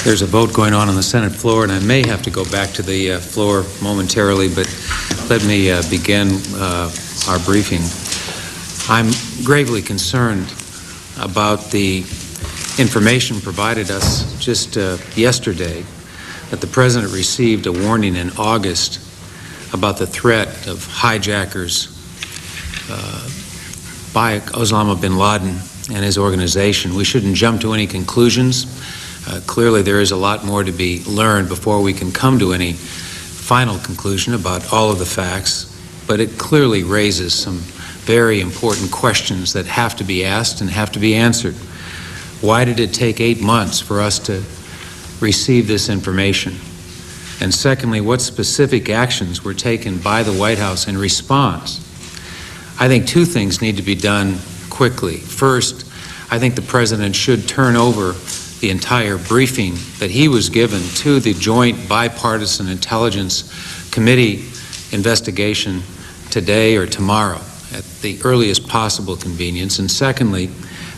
There's a vote going on the Senate floor, and I may have to go back to the floor momentarily, but let me begin our briefing. I'm gravely concerned about the information provided us just yesterday that the President received a warning in August about the threat of hijackers by Osama bin Laden and his organization. We shouldn't jump to any conclusions. Clearly, there is a lot more to be learned before we can come to any final conclusion about all of the facts, but it clearly raises some very important questions that have to be asked and have to be answered. Why did it take 8 months for us to receive this information? And secondly, what specific actions were taken by the White House in response? I think two things need to be done quickly. First, I think the President should turn over the entire briefing that he was given to the Joint Bipartisan Intelligence Committee investigation today or tomorrow at the earliest possible convenience. And secondly,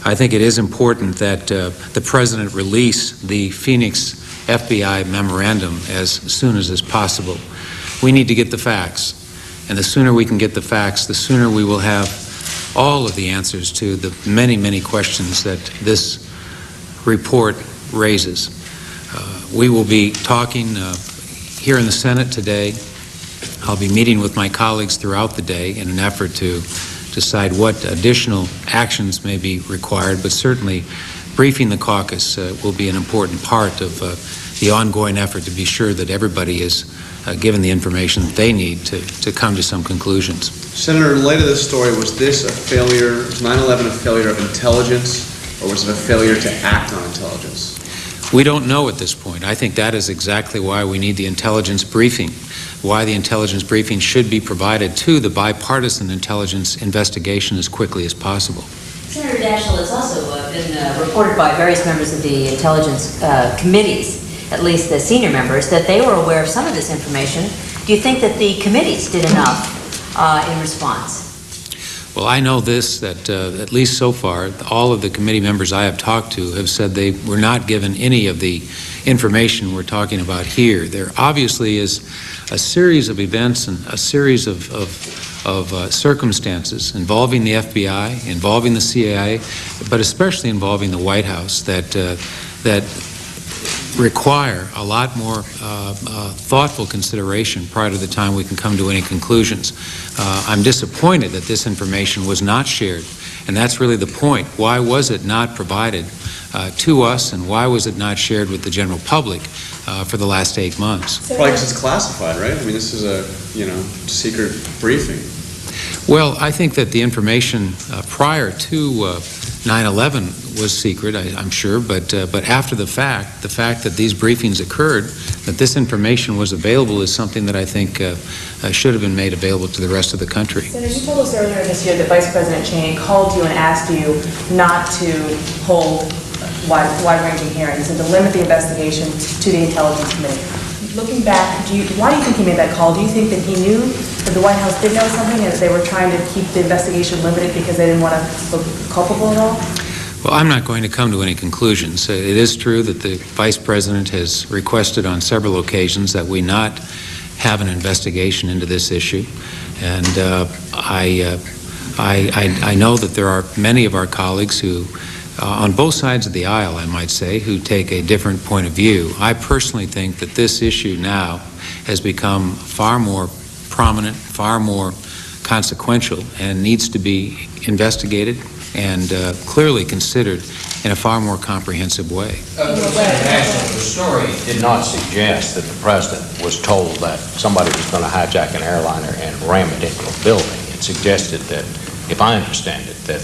I think it is important that the President release the Phoenix FBI memorandum as soon as is possible. We need to get the facts, and the sooner we can get the facts, the sooner we will have all of the answers to the many, many questions that this report raises. We will be talking here in the Senate today. I'll be meeting with my colleagues throughout the day in an effort to decide what additional actions may be required, but certainly briefing the caucus will be an important part of the ongoing effort to be sure that everybody is given the information that they need to come to some conclusions. Senator, in light of this story, was this a failure, was 9/11 a failure of intelligence, or was it a failure to act on intelligence? We don't know at this point. I think that is exactly why we need the intelligence briefing, why the intelligence briefing should be provided to the bipartisan intelligence investigation as quickly as possible. Senator Daschle, has also been reported by various members of the intelligence committees, at least the senior members, that they were aware of some of this information. Do you think that the committees did enough in response? Well, I know this, that at least so far, all of the committee members I have talked to have said they were not given any of the information we're talking about here. There obviously is a series of events and a series of circumstances involving the FBI, involving the CIA, but especially involving the White House that require a lot more thoughtful consideration prior to the time we can come to any conclusions. I'm disappointed that this information was not shared, and that's really the point. Why was it not provided to us, and why was it not shared with the general public for the last 8 months? Probably because it's classified, right? I mean, this is a, secret briefing. Well, I think that the information prior to 9/11 was secret, I'm sure, but after the fact that these briefings occurred, that this information was available is something that I think should have been made available to the rest of the country. Senator, you told us earlier this year that Vice President Cheney called you and asked you not to hold wide-ranging hearings and to limit the investigation to the Intelligence Committee. Looking back, why do you think he made that call? Do you think that he knew that the White House did know something and that they were trying to keep the investigation limited because they didn't want to look culpable at all? Well, I'm not going to come to any conclusions. It is true that the Vice President has requested on several occasions that we not have an investigation into this issue, and I know that there are many of our colleagues who, on both sides of the aisle, I might say, who take a different point of view. I personally think that this issue now has become far more prominent, far more consequential, and needs to be investigated and clearly considered in a far more comprehensive way. The story did not suggest that the President was told that somebody was going to hijack an airliner and ram it into a building. It suggested that, if I understand it, that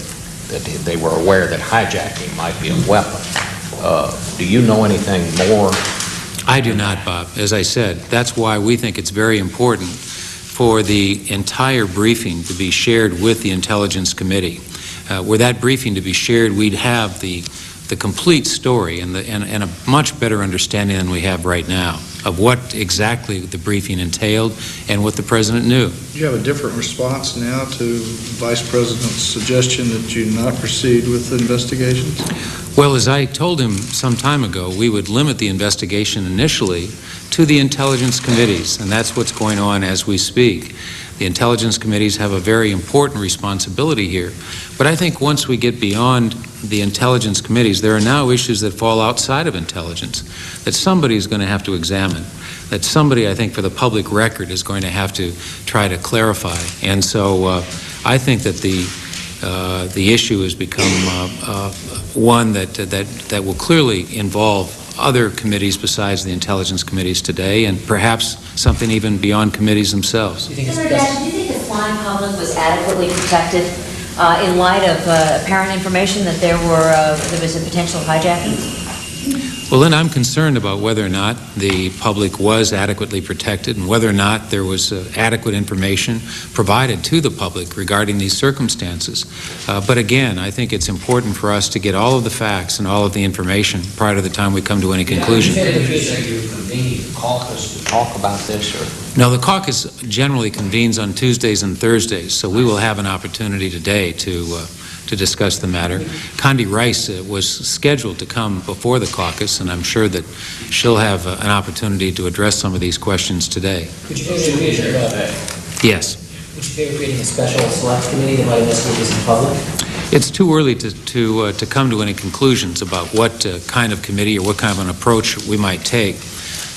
they were aware that hijacking might be a weapon. Do you know anything more? I do not, Bob. As I said, that's why we think it's very important for the entire briefing to be shared with the Intelligence Committee. Were that briefing to be shared, we'd have the complete story and a much better understanding than we have right now. of what exactly the briefing entailed and what the President knew. Do you have a different response now to the Vice President's suggestion that you not proceed with investigations? Well, as I told him some time ago, we would limit the investigation initially to the intelligence committees, and that's what's going on as we speak. The intelligence committees have a very important responsibility here. But I think once we get beyond the intelligence committees, there are now issues that fall outside of intelligence that somebody is going to have to examine, that somebody, I think, for the public record is going to have to try to clarify. And so I think that the issue has become one that will clearly involve other committees besides the intelligence committees today, and perhaps something even beyond committees themselves. Senator Daschle, do you think the flying public was adequately protected in light of apparent information that there was a potential hijacking? Well, then I'm concerned about whether or not the public was adequately protected and whether or not there was adequate information provided to the public regarding these circumstances. But again, I think it's important for us to get all of the facts and all of the information prior to the time we come to any conclusion. You said you convened a caucus to talk about this, or? No, the caucus generally convenes on Tuesdays and Thursdays, so we will have an opportunity today to discuss the matter. Condi Rice was scheduled to come before the caucus, and I'm sure that she'll have an opportunity to address some of these questions today. Would you favor Yes. Would you favor creating a special select committee that might investigate this in public? It's too early to come to any conclusions about what kind of committee or what kind of an approach we might take.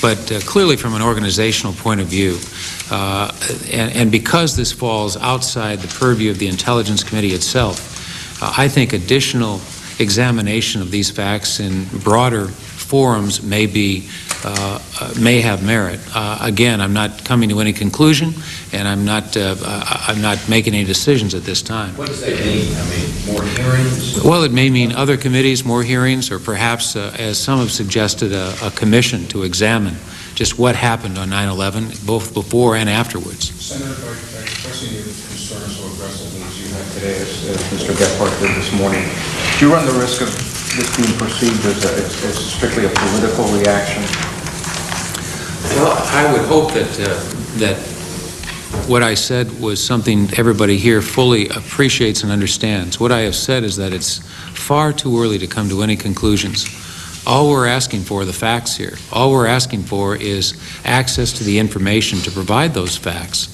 But clearly from an organizational point of view, and because this falls outside the purview of the Intelligence Committee itself, I think additional examination of these facts in broader forums may have merit. Again, I'm not coming to any conclusion, and I'm not making any decisions at this time. What does that mean? I mean, more hearings? Well, it may mean other committees, more hearings, or perhaps, as some have suggested, a commission to examine just what happened on 9/11, both before and afterwards. Senator, by expressing your concern so aggressively as you have today, as Mr. Gephardt did this morning, do you run the risk of this being perceived as strictly a political reaction? Well, I would hope that what I said was something everybody here fully appreciates and understands. What I have said is that it's far too early to come to any conclusions. All we're asking for are the facts here. All we're asking for is access to the information to provide those facts.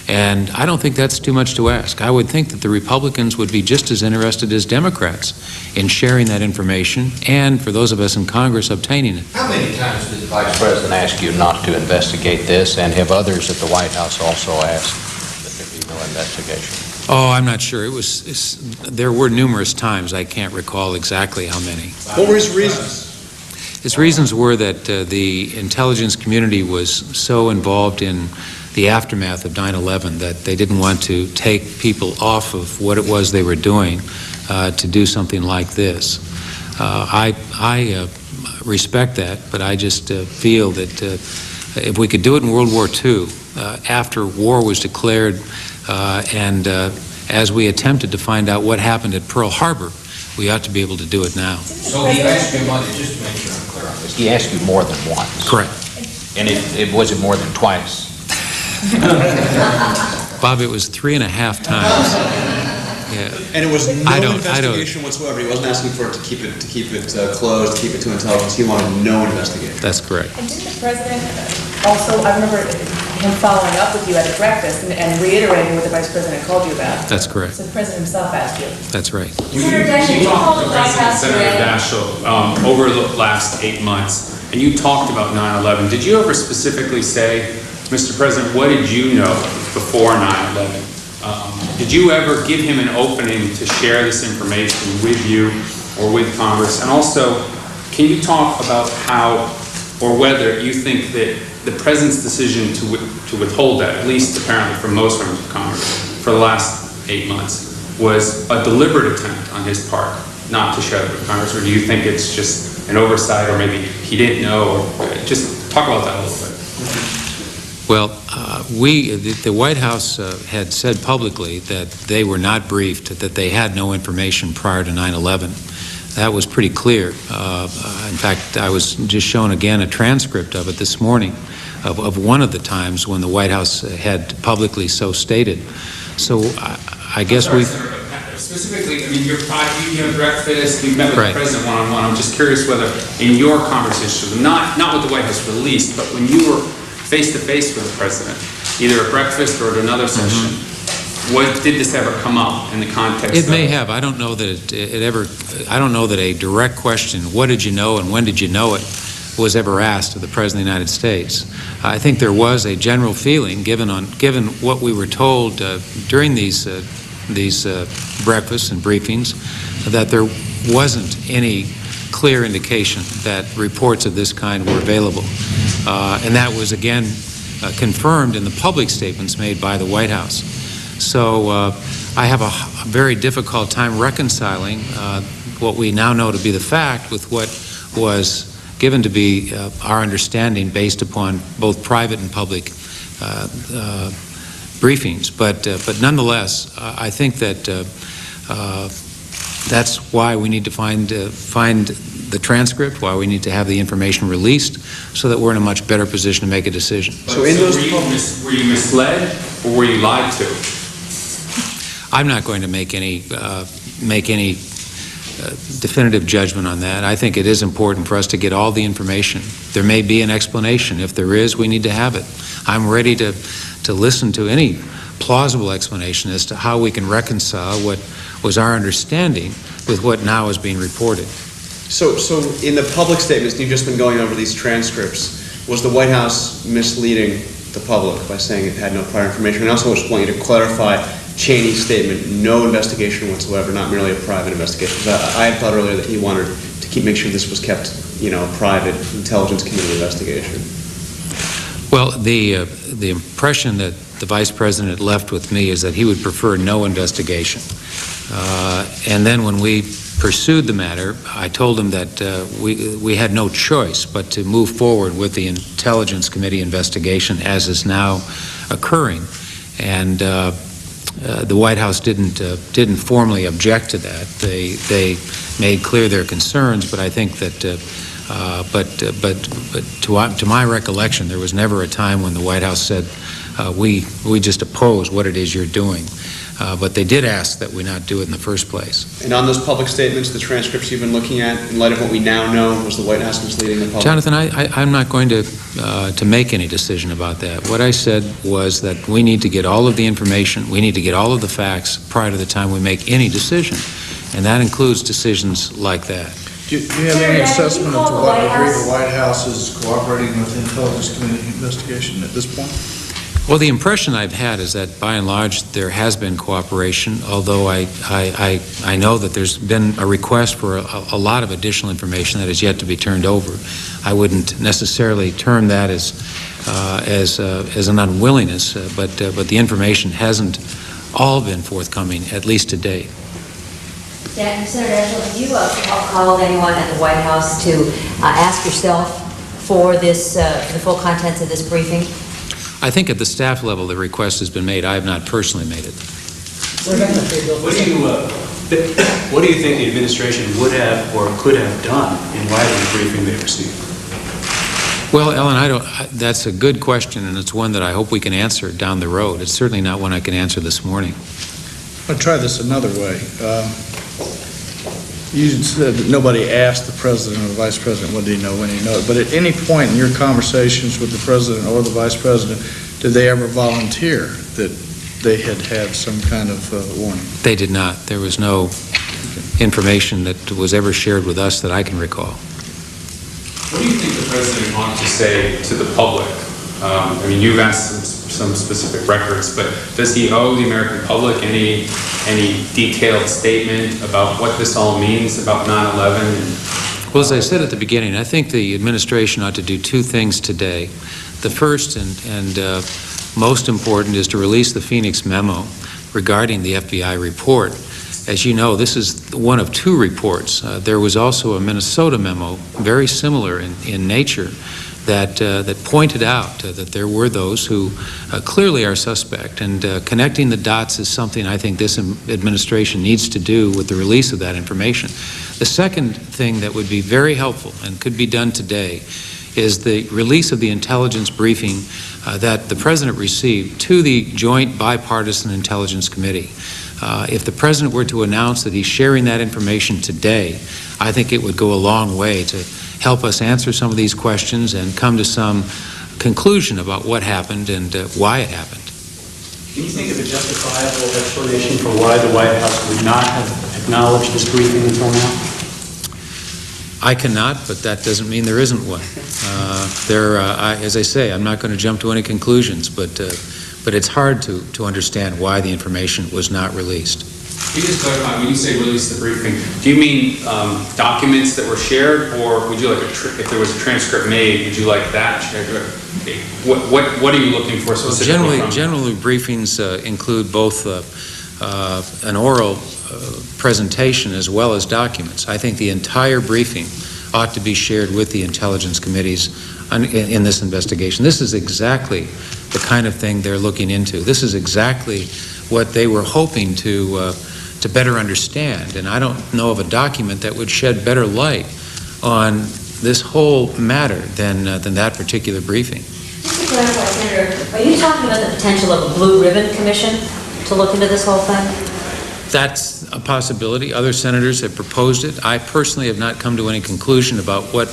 And I don't think that's too much to ask. I would think that the Republicans would be just as interested as Democrats in sharing that information, and for those of us in Congress, obtaining it. How many times did the Vice President ask you not to investigate this, and have others at the White House also asked that there be no investigation? Oh, I'm not sure. There were numerous times. I can't recall exactly how many. What were his reasons? His reasons were that the intelligence community was so involved in the aftermath of 9/11 that they didn't want to take people off of what it was they were doing to do something like this. I respect that, but I just feel that if we could do it in World War II, after war was declared, and as we attempted to find out what happened at Pearl Harbor, we ought to be able to do it now. So he asked you, just to make sure I'm clear on this, he asked you more than once? Correct. And was it more than twice? Bob, it was 3.5 times. Yeah. And it was no I don't- investigation whatsoever. He wasn't asking for it to keep it closed, keep it to intelligence. He wanted no investigation. That's correct. And didn't the president also, I remember him following up with you at a breakfast and reiterating what the vice president called you about? That's correct. So the president himself asked you. That's right. Senator Daschle, you called the White House Senator today. Daschle, over the last 8 months, and you talked about 9/11. Did you ever specifically say, Mr. President, what did you know before 9/11? Did you ever give him an opening to share this information with you or with Congress? And also, can you talk about how or whether you think that the President's decision to withhold that, at least apparently for most members of Congress, for the last 8 months, was a deliberate attempt on his part not to share it with Congress, or do you think it's just an oversight, or maybe he didn't know, or just talk about that a little bit? Well, the White House had said publicly that they were not briefed, that they had no information prior to 9/11. That was pretty clear. In fact, I was just shown again a transcript of it this morning, of one of the times when the White House had publicly so stated. So I guess we... Specifically, I mean, you have breakfast, you met with Right. the president one-on-one. I'm just curious whether in your conversations, not what the White House released, but when you were face-to-face with the president, either at breakfast or at another session, did this ever come up in the context It may of... have. I don't know that it ever... I don't know that a direct question, what did you know and when did you know it, was ever asked of the President of the United States. I think there was a general feeling, given what we were told during these breakfasts and briefings, that there wasn't any clear indication that reports of this kind were available. And that was, again, confirmed in the public statements made by the White House. So I have a very difficult time reconciling what we now know to be the fact with what was given to be our understanding based upon both private and public briefings. But nonetheless, I think that that's why we need to find the transcript, why we need to have the information released, so that we're in a much better position to make a decision. So were you misled or were you lied to? I'm not going to make any definitive judgment on that. I think it is important for us to get all the information. There may be an explanation. If there is, we need to have it. I'm ready to listen to any plausible explanation as to how we can reconcile what was our understanding with what now is being reported. So in the public statements, you've just been going over these transcripts, was the White House misleading the public by saying it had no prior information? And I also just want you to clarify Cheney's statement, no investigation whatsoever, not merely a private investigation. I had thought earlier that he wanted to make sure this was kept, a private intelligence committee investigation. Well, the impression that the Vice President left with me is that he would prefer no investigation. And then when we pursued the matter, I told him that we had no choice but to move forward with the Intelligence Committee investigation as is now occurring. And the White House didn't formally object to that. They made clear their concerns, but I think that to my recollection, there was never a time when the White House said we just oppose what it is you're doing. But they did ask that we not do it in the first place. And on those public statements, the transcripts you've been looking at, in light of what we now know, was the White House misleading the public? Jonathan, I'm not going to make any decision about that. What I said was that we need to get all of the information, we need to get all of the facts prior to the time we make any decision. And that includes decisions like that. Do you have any assessment of to what degree the White House is cooperating with the Intelligence Committee investigation at this point? Well, the impression I've had is that, by and large, there has been cooperation, although I know that there's been a request for a lot of additional information that is yet to be turned over. I wouldn't necessarily term that as an unwillingness, but the information hasn't all been forthcoming, at least to date. Senator Daschle, have you called anyone at the White House to ask yourself for the full contents of this briefing? I think at the staff level the request has been made. I have not personally made it. What do you think the administration would have or could have done in light of the briefing they received? Well, Ellen, that's a good question, and it's one that I hope we can answer down the road. It's certainly not one I can answer this morning. I'll try this another way. You said that nobody asked the President or the Vice President what did he know when he knew it, but at any point in your conversations with the President or the Vice President, did they ever volunteer that they had some kind of warning? They did not. There was no information that was ever shared with us that I can recall. What do you think the President ought to say to the public? I mean, you've asked some specific records, but does he owe the American public any detailed statement about what this all means about 9/11? Well, as I said at the beginning, I think the administration ought to do two things today. The first and most important is to release the Phoenix memo regarding the FBI report. As you know, this is one of two reports. There was also a Minnesota memo, very similar in nature, that pointed out that there were those who clearly are suspect, and connecting the dots is something I think this administration needs to do with the release of that information. The second thing that would be very helpful and could be done today is the release of the intelligence briefing that the President received to the Joint Bipartisan Intelligence Committee. If the President were to announce that he's sharing that information today, I think it would go a long way to help us answer some of these questions and come to some conclusion about what happened and why it happened. Can you think of a justifiable explanation for why the White House would not have acknowledged this briefing until now? I cannot, but that doesn't mean there isn't one. As I say, I'm not going to jump to any conclusions, but it's hard to understand why the information was not released. Can you just clarify, when you say release the briefing, do you mean documents that were shared, or would you like, if there was a transcript made, would you like that shared? What are you looking for specifically? Generally briefings include both an oral presentation as well as documents. I think the entire briefing ought to be shared with the intelligence committees in this investigation. This is exactly the kind of thing they're looking into. This is exactly what they were hoping to better understand, and I don't know of a document that would shed better light on this whole matter than that particular briefing. Just to clarify, Senator, are you talking about the potential of a blue ribbon commission to look into this whole thing? That's a possibility. Other senators have proposed it. I personally have not come to any conclusion about what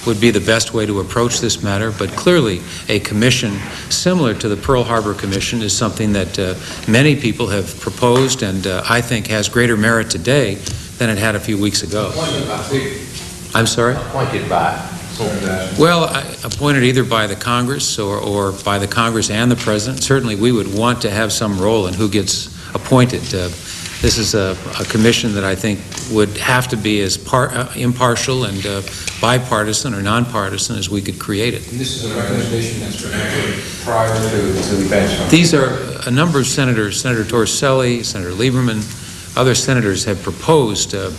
would be the best way to approach this matter, but clearly a commission similar to the Pearl Harbor Commission is something that many people have proposed, and I think has greater merit today than it had a few weeks ago. Appointed by who? I'm sorry? Appointed by. Well, appointed either by the Congress or by the Congress and the President. Certainly we would want to have some role in who gets appointed. This is a commission that I think would have to be as impartial and bipartisan or nonpartisan as we could create it. And this is a recommendation that's been made prior to the benchmark. These are a number of senators, Senator Torricelli, Senator Lieberman, other senators have proposed the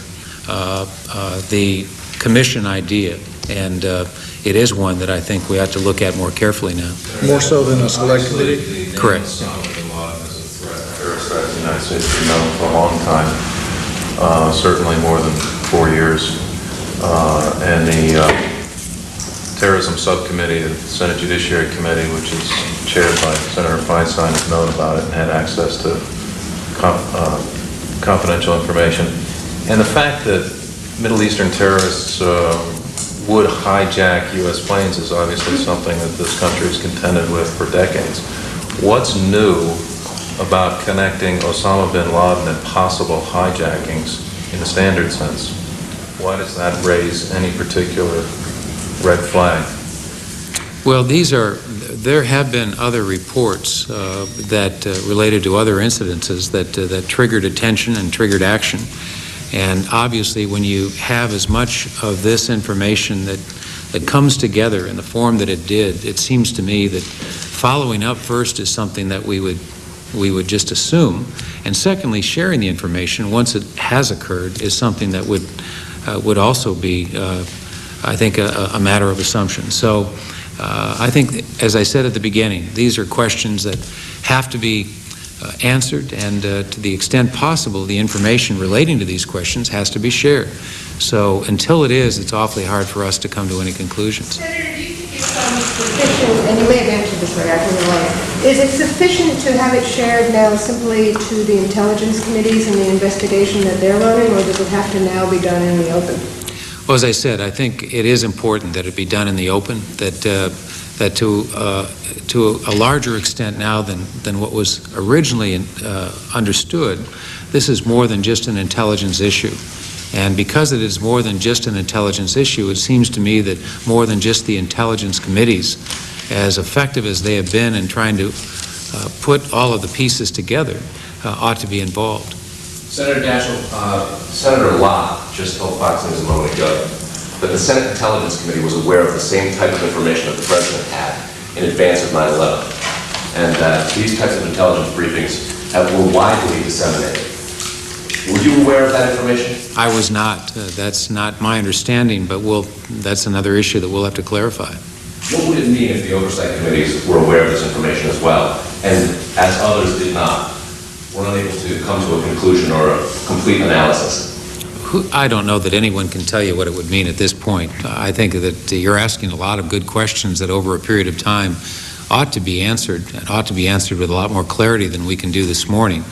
commission idea, and it is one that I think we have to look at more carefully now. More so than a select committee? Correct. The United States has been known for a long time, certainly more than 4 years. And the Terrorism Subcommittee of the Senate Judiciary Committee, which is chaired by Senator Feinstein, has known about it and had access to confidential information. And the fact that Middle Eastern terrorists would hijack U.S. planes is obviously something that this country has contended with for decades. What's new about connecting Osama bin Laden and possible hijackings in the standard sense? Why does that raise any particular red flag? Well, there have been other reports that related to other incidences that triggered attention and triggered action. And obviously, when you have as much of this information that comes together in the form that it did, it seems to me that following up first is something that we would just assume, and secondly, sharing the information once it has occurred is something that would also be, I think, a matter of assumption. So I think, as I said at the beginning, these are questions that have to be answered, and to the extent possible, the information relating to these questions has to be shared. So until it is, it's awfully hard for us to come to any conclusions. Senator, do you think it's sufficient, and you may have answered this way, I can relate, is it sufficient to have it shared now simply to the intelligence committees and the investigation that they're running, or does it have to now be done in the open? Well, as I said, I think it is important that it be done in the open, that to a larger extent now than what was originally understood, this is more than just an intelligence issue. And because it is more than just an intelligence issue, it seems to me that more than just the intelligence committees, as effective as they have been in trying to put all of the pieces together, ought to be involved. Senator Daschle, Senator Lott just told Fox News a moment ago that the Senate Intelligence Committee was aware of the same type of information that the President had in advance of 9/11, and that these types of intelligence briefings were widely disseminated. Were you aware of that information? I was not. That's not my understanding, but that's another issue that we'll have to clarify. What would it mean if the oversight committees were aware of this information as well, and as others did not, were unable to come to a conclusion or a complete analysis? I don't know that anyone can tell you what it would mean at this point. I think that you're asking a lot of good questions that over a period of time ought to be answered, and ought to be answered with a lot more clarity than we can do this morning.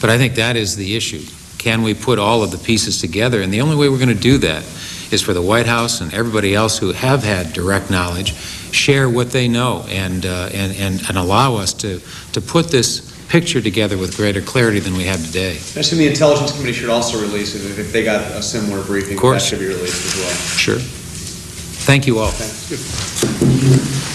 But I think that is the issue. Can we put all of the pieces together? And the only way we're going to do that is for the White House and everybody else who have had direct knowledge, share what they know and allow us to put this picture together with greater clarity than we have today. I assume the Intelligence Committee should also release it if they got a similar briefing. Of course. That should be released as well. Sure. Thank you all. Okay.